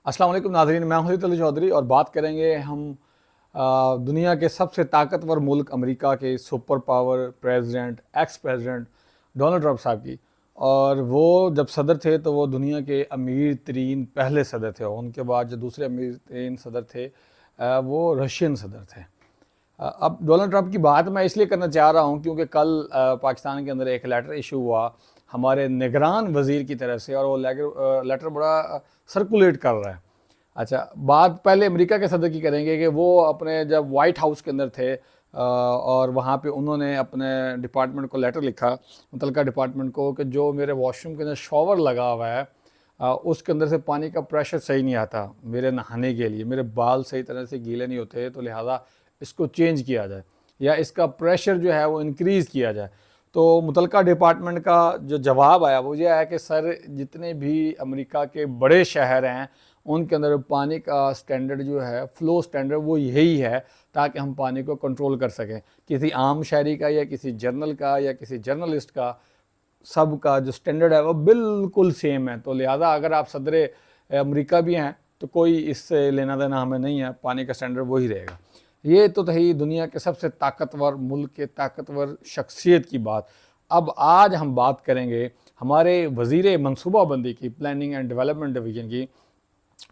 अस्सलाम वालेकुम नाज़रीन, मैं हूं अली चौधरी और बात करेंगे हम दुनिया के सबसे ताकतवर मुल्क अमेरिका के super power president ex president Donald Trump साहब की। और वो जब सदर थे तो वो दुनिया के अमीर तरीन पहले सदर थे। उनके बाद जो दूसरे अमीर तरीन सदर थे वो रशियन सदर थे। अब डोनाल्ड ट्रंप की बात मैं इसलिए करना चाह रहा हूँ क्योंकि कल पाकिस्तान के अंदर एक लेटर इशू हुआ हमारे निगरान वज़ीर की तरफ से, और वो लेटर बड़ा सर्कुलेट कर रहा है। अच्छा, बात पहले अमेरिका के सदर की करेंगे कि वो अपने जब वाइट हाउस के अंदर थे और वहाँ पे उन्होंने अपने डिपार्टमेंट को लेटर लिखा, मुतलका डिपार्टमेंट को, कि जो मेरे वॉशरूम के अंदर शॉवर लगा हुआ है उसके अंदर से पानी का प्रेशर सही नहीं आता मेरे नहाने के लिए, मेरे बाल सही तरह से गीले नहीं होते, तो लिहाजा इसको चेंज किया जाए या इसका प्रेशर जो है वो इंक्रीज़ किया जाए। तो मुतलका डिपार्टमेंट का जो जवाब आया वो ये आया कि सर, जितने भी अमेरिका के बड़े शहर हैं उनके अंदर पानी का स्टैंडर्ड जो है, फ़्लो स्टैंडर्ड, वो यही है ताकि हम पानी को कंट्रोल कर सकें। किसी आम शहरी का या किसी जर्नल का या किसी जर्नलिस्ट का, सब का जो स्टैंडर्ड है वो बिल्कुल सेम है। तो लिहाजा अगर आप सदर अमेरिका भी हैं तो कोई इससे लेना देना हमें नहीं है, पानी का स्टैंडर्ड वही रहेगा। ये तो थी दुनिया के सबसे ताकतवर मुल्क के ताकतवर शख्सियत की बात। अब आज हम बात करेंगे हमारे वज़ीर मनसूबाबंदी की, प्लानिंग एंड डेवलपमेंट डिवीज़न की।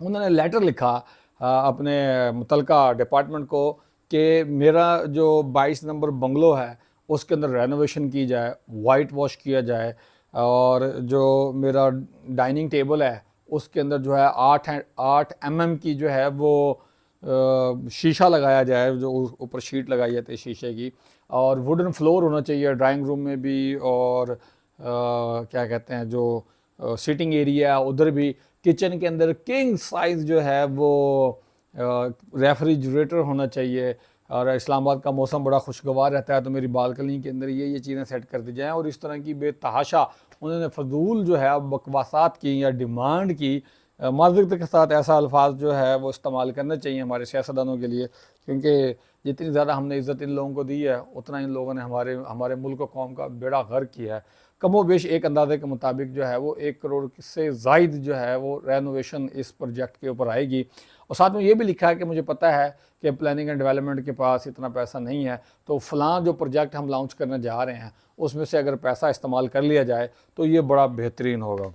उन्होंने लेटर लिखा अपने मुतलका डिपार्टमेंट को कि मेरा जो 22 नंबर बंगलो है उसके अंदर रेनोवेशन की जाए, वाइट वॉश किया जाए, और जो मेरा डाइनिंग टेबल है उसके अंदर जो है 8 mm की जो है वो शीशा लगाया जाए, जो ऊपर शीट लगाई जाती है शीशे की, और वुडन फ्लोर होना चाहिए ड्राइंग रूम में भी, और क्या कहते हैं जो सिटिंग एरिया उधर भी। किचन के अंदर किंग साइज़ जो है वो रेफ्रिजरेटर होना चाहिए, और इस्लामाबाद का मौसम बड़ा खुशगवार रहता है तो मेरी बालकनी के अंदर ये चीज़ें सेट कर दी जाएँ। और इस तरह की बेतहाशा उन्होंने फजूल जो है बकवासात की या डिमांड की, माज़रत के साथ ऐसा अल्फाज जो है वो इस्तेमाल करना चाहिए हमारे सियासतदानों के लिए, क्योंकि जितनी ज़्यादा हमने इज़्ज़त इन लोगों को दी है उतना इन लोगों ने हमारे हमारे मुल्क और कौम का बेड़ा गर्क किया है। कमो बेश एक अंदाजे के मुताबिक जो है वो 1 करोड़ से ज़ायद जो है वो रेनोवेशन इस प्रोजेक्ट के ऊपर आएगी। और साथ में ये भी लिखा है कि मुझे पता है कि प्लानिंग एंड डेवलपमेंट के पास इतना पैसा नहीं है, तो फ़लाँ जो प्रोजेक्ट हम लॉन्च करने जा रहे हैं उसमें से अगर पैसा इस्तेमाल कर लिया जाए तो ये बड़ा बेहतरीन होगा।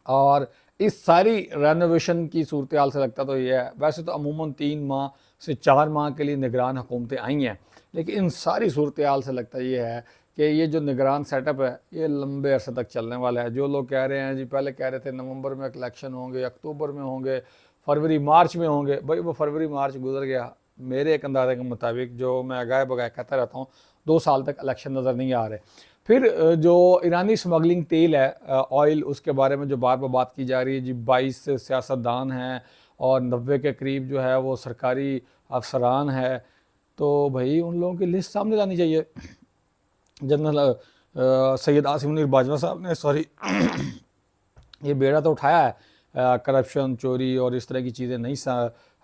और इस सारी रेनोवेशन की सूरत हाल से लगता तो ये है, वैसे तो अमूमन 3 माह से 4 माह के लिए निगरान हुकूमतें आई हैं, लेकिन इन सारी सूरत हाल से लगता ये है कि ये जो निगरान सेटअप है ये लंबे अरसे तक चलने वाला है। जो लोग कह रहे हैं जी, पहले कह रहे थे नवंबर में इलेक्शन होंगे, अक्टूबर में होंगे, फरवरी मार्च में होंगे, भाई वो फरवरी मार्च गुजर गया। मेरे एक अंदाजे के मुताबिक, जो मैं अगाए बगाए कहता रहता हूँ, 2 साल तक इलेक्शन नज़र नहीं आ रहे। फिर जो ईरानी स्मगलिंग तेल है, ऑयल, उसके बारे में जो बार बार बात की जा रही है जी, 22 सियासतदान हैं और 90 के करीब जो है वो सरकारी अफसरान है, तो भाई उन लोगों की लिस्ट सामने लानी चाहिए। जनरल सैयद आसिम मुनीर बाजवा साहब ने, सॉरी, ये बेड़ा तो उठाया है, करप्शन, चोरी और इस तरह की चीज़ें नहीं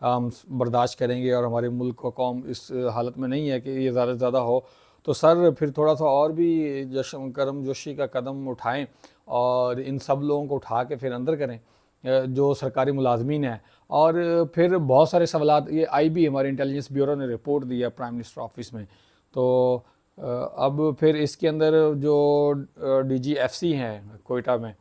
हम बर्दाश्त करेंगे, और हमारे मुल्क को कौम इस हालत में नहीं है कि ये ज़्यादा से ज़्यादा हो। तो सर फिर थोड़ा सा और भी जश्न करम जोशी का कदम उठाएं और इन सब लोगों को उठा के फिर अंदर करें, जो सरकारी मुलाजमीन हैं। और फिर बहुत सारे सवालात, ये IB हमारे इंटेलिजेंस ब्यूरो ने रिपोर्ट दिया प्राइम मिनिस्टर ऑफिस में, तो अब फिर इसके अंदर जो DGFC हैं कोयटा में,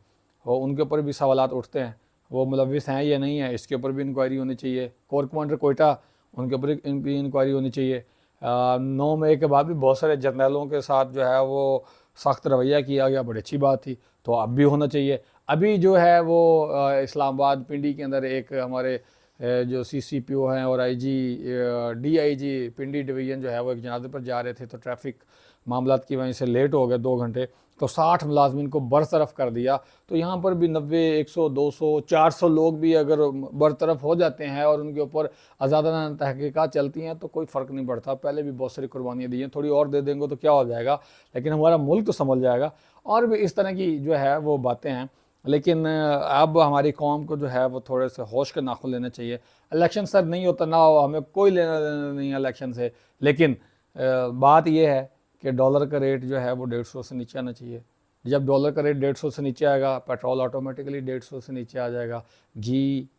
और उनके ऊपर भी सवालात उठते हैं, वो मुलविस हैं या नहीं है, इसके ऊपर भी इंक्वायरी होनी चाहिए। कोर कमांडर कोयटा, उनके ऊपर भी इंक्वायरी होनी चाहिए। 9 मई के बाद भी बहुत सारे जर्नलों के साथ जो है वो सख्त रवैया किया गया, बड़ी अच्छी बात थी, तो अब भी होना चाहिए। अभी जो है वो इस्लामाबाद पिंडी के अंदर एक हमारे जो CCPO हैं और DIG पिंडी डिवीज़न जो है वो एक जनाजे पर जा रहे थे, तो ट्रैफिक मामलात की वजह से लेट हो गए 2 घंटे, तो 60 मुलाजमीन को बरतरफ कर दिया। तो यहाँ पर भी 90, 100, 200, 400 लोग भी अगर बरतरफ हो जाते हैं और उनके ऊपर आज़ादाना तहकीकात चलती हैं तो कोई फ़र्क नहीं पड़ता। पहले भी बहुत सारी कुर्बानियाँ दी हैं, थोड़ी और दे देंगे तो क्या हो जाएगा, लेकिन हमारा मुल्क तो संभल जाएगा। और भी इस तरह की जो है वो बातें हैं, लेकिन अब हमारी कौम को जो है वो थोड़े से होश के नाखुन लेने चाहिए। इलेक्शन सर नहीं होता ना हो, हमें कोई लेना देना नहीं है इलेक्शन से, लेकिन बात यह है कि डॉलर का रेट जो है वो 150 से नीचे आना चाहिए। जब डॉलर का रेट 150 से नीचे आएगा, पेट्रोल ऑटोमेटिकली 150 से नीचे आ जाएगा, घी,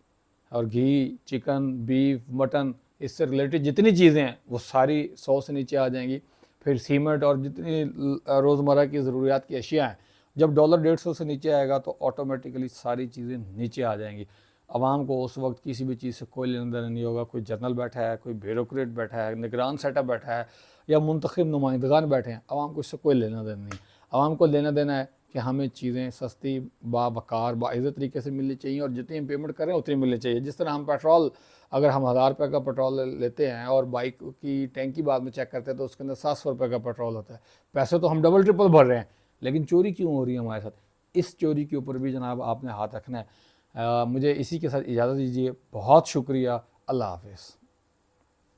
और घी, चिकन, बीफ, मटन, इससे रिलेटेड जितनी चीज़ें हैं वो सारी 100 से नीचे आ जाएंगी। फिर सीमेंट और जितनी रोज़मर्रा की ज़रूरियात की अशिया हैं, जब डॉलर 150 से नीचे आएगा तो ऑटोमेटिकली सारी चीज़ें नीचे आ जाएंगी। आवाम को उस वक्त किसी भी चीज़ से कोई लेना देना नहीं होगा। कोई जर्नल बैठा है, कोई ब्यूरोक्रेट बैठा है, निगरान सेटअप बैठा है या मुंतखब नुमाइंदगान बैठे हैं, आवाम को इससे कोई लेना देना नहीं। आवाम को लेना देना है कि हमें चीज़ें सस्ती, बावकार, बाइज़्ज़त तरीके से मिलनी चाहिए और जितनी हम पेमेंट करें उतनी मिलनी चाहिए। जिस तरह हम पेट्रोल, अगर हम 1000 रुपये का पेट्रोल लेते हैं और बाइक की टैंकी बाद में चेक करते हैं तो उसके अंदर 700 रुपये का पेट्रोल होता है। पैसे तो हम डबल ट्रिपल भर रहे हैं, लेकिन चोरी क्यों हो रही है हमारे साथ? इस चोरी के ऊपर भी जनाब आपने हाथ रखना है। मुझे इसी के साथ इजाज़त दीजिए। बहुत शुक्रिया। अल्लाह हाफ़िज़।